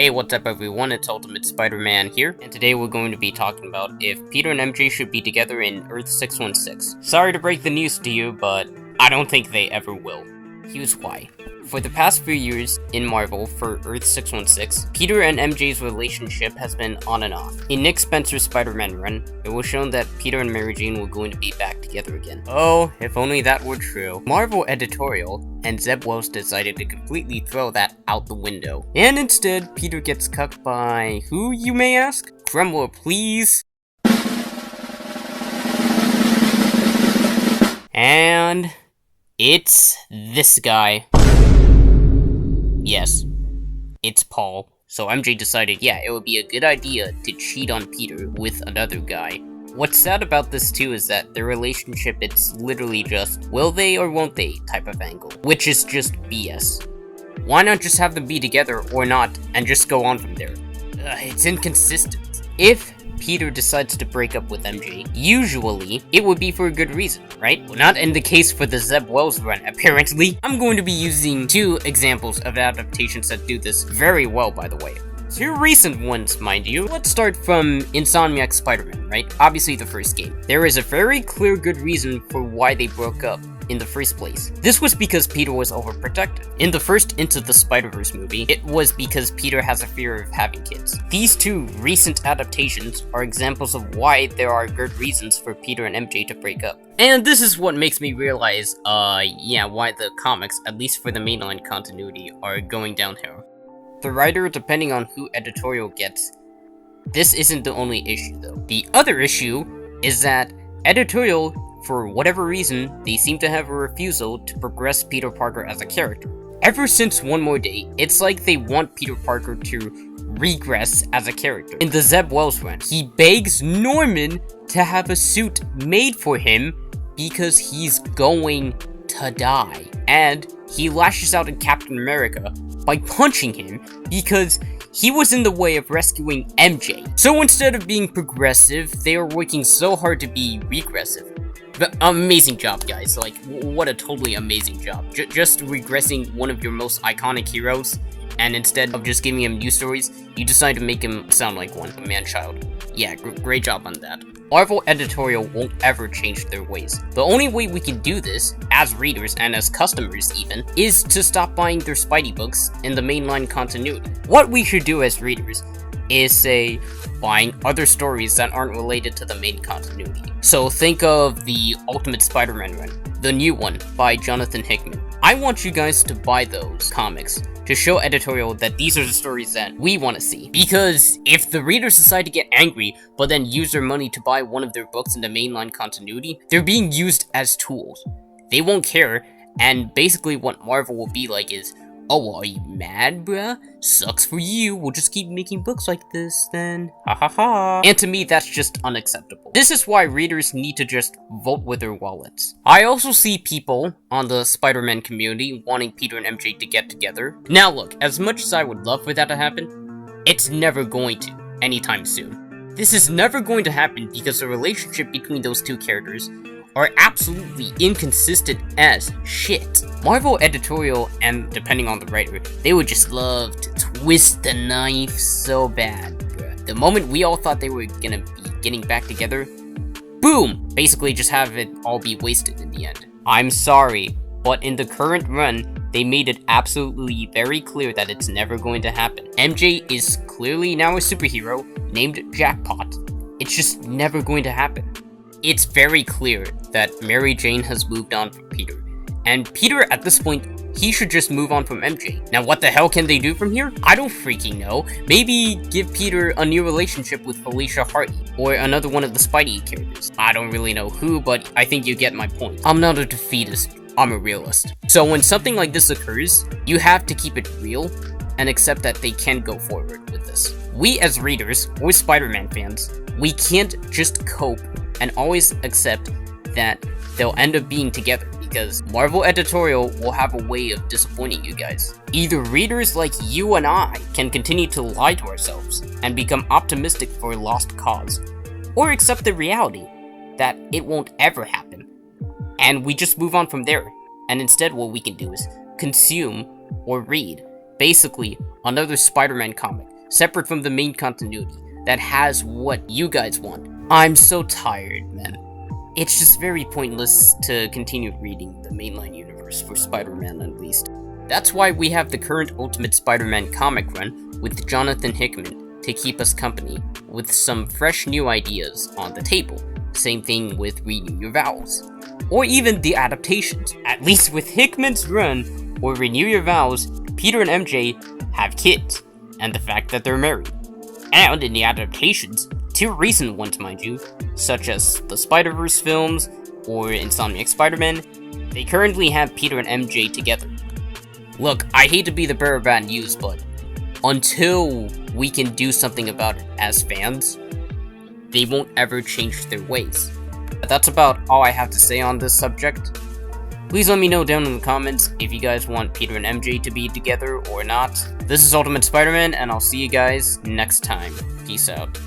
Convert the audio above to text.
Hey, what's up everyone, it's Ultimate Spider-Man here, and today we're going to be talking about if Peter and MJ should be together in Earth 616. Sorry to break the news to you, but I don't think they ever will. Here's why. For the past few years in Marvel for Earth 616, Peter and MJ's relationship has been on and off. In Nick Spencer's Spider-Man run, it was shown that Peter and Mary Jane were going to be back together again. Oh, if only that were true. Marvel editorial and Zeb Wells decided to completely throw that out the window. And instead, Peter gets cucked by who, you may ask? Kremler, please. And it's this guy. Yes, it's Paul. So MJ decided, yeah, it would be a good idea to cheat on Peter with another guy. What's sad about this too is that their relationship, it's literally just will they or won't they type of angle, which is just BS. Why not just have them be together or not and just go on from there? It's inconsistent. If Peter decides to break up with MJ, usually it would be for a good reason, right? Well, not in the case for the Zeb Wells run, apparently. I'm going to be using two examples of adaptations that do this very well, by the way. Two recent ones, mind you. Let's start from Insomniac's Spider-Man, right? Obviously the first game. There is a very clear good reason for why they broke up in the first place. This was because Peter was overprotected. In the first Into the Spider-Verse movie, it was because Peter has a fear of having kids. These two recent adaptations are examples of why there are good reasons for Peter and MJ to break up. And this is what makes me realize, yeah, why the comics, at least for the mainline continuity, are going downhill. The writer, depending on who editorial gets, this isn't the only issue though. The other issue is that editorial, for whatever reason, they seem to have a refusal to progress Peter Parker as a character. Ever since One More Day, it's like they want Peter Parker to regress as a character. In the Zeb Wells run, he begs Norman to have a suit made for him because he's going to die. And he lashes out at Captain America by punching him because he was in the way of rescuing MJ. So instead of being progressive, they are working so hard to be regressive. But amazing job, guys. Like, what a totally amazing job. Just regressing one of your most iconic heroes, and instead of just giving him new stories, you decide to make him sound like one, a man-child. Yeah, great job on that. Marvel editorial won't ever change their ways. The only way we can do this, as readers and as customers even, is to stop buying their Spidey books in the mainline continuity. What we should do as readers is, say, buying other stories that aren't related to the main continuity. So think of the Ultimate Spider-Man run, the new one by Jonathan Hickman. I want you guys to buy those comics to show editorial that these are the stories that we want to see. Because if the readers decide to get angry, but then use their money to buy one of their books in the mainline continuity, they're being used as tools. They won't care, and basically what Marvel will be like is, oh, well, are you mad, bruh? Sucks for you, we'll just keep making books like this then. Ha ha ha. And to me, that's just unacceptable. This is why readers need to just vote with their wallets. I also see people on the Spider-Man community wanting Peter and MJ to get together. Now look, as much as I would love for that to happen, it's never going to anytime soon. This is never going to happen because the relationship between those two characters are absolutely inconsistent as shit. Marvel editorial, and depending on the writer, they would just love to twist the knife so bad. The moment we all thought they were gonna be getting back together, boom! Basically just have it all be wasted in the end. I'm sorry, but in the current run, they made it absolutely very clear that it's never going to happen. MJ is clearly now a superhero named Jackpot. It's just never going to happen. It's very clear that Mary Jane has moved on from Peter. And Peter, at this point, he should just move on from MJ. Now, what the hell can they do from here? I don't freaking know. Maybe give Peter a new relationship with Felicia Hardy, or another one of the Spidey characters. I don't really know who, but I think you get my point. I'm not a defeatist, I'm a realist. So when something like this occurs, you have to keep it real, and accept that they can go forward with this. We as readers, or Spider-Man fans, we can't just cope and always accept that they'll end up being together, because Marvel editorial will have a way of disappointing you guys. Either readers like you and I can continue to lie to ourselves and become optimistic for a lost cause, or accept the reality that it won't ever happen, and we just move on from there. And instead what we can do is consume or read basically another Spider-Man comic separate from the main continuity, that has what you guys want. I'm so tired, man. It's just very pointless to continue reading the mainline universe for Spider-Man Unleashed. That's why we have the current Ultimate Spider-Man comic run with Jonathan Hickman to keep us company with some fresh new ideas on the table. Same thing with Renew Your Vows. Or even the adaptations. At least with Hickman's run, or Renew Your Vows, Peter and MJ have kids, and the fact that they're married. And in the adaptations, 2 recent ones mind you, such as the Spider-Verse films, or Insomniac Spider-Man, they currently have Peter and MJ together. Look, I hate to be the bearer of bad news, but until we can do something about it as fans, they won't ever change their ways. That's about all I have to say on this subject. Please let me know down in the comments if you guys want Peter and MJ to be together or not. This is Ultimate Spider-Man, and I'll see you guys next time. Peace out.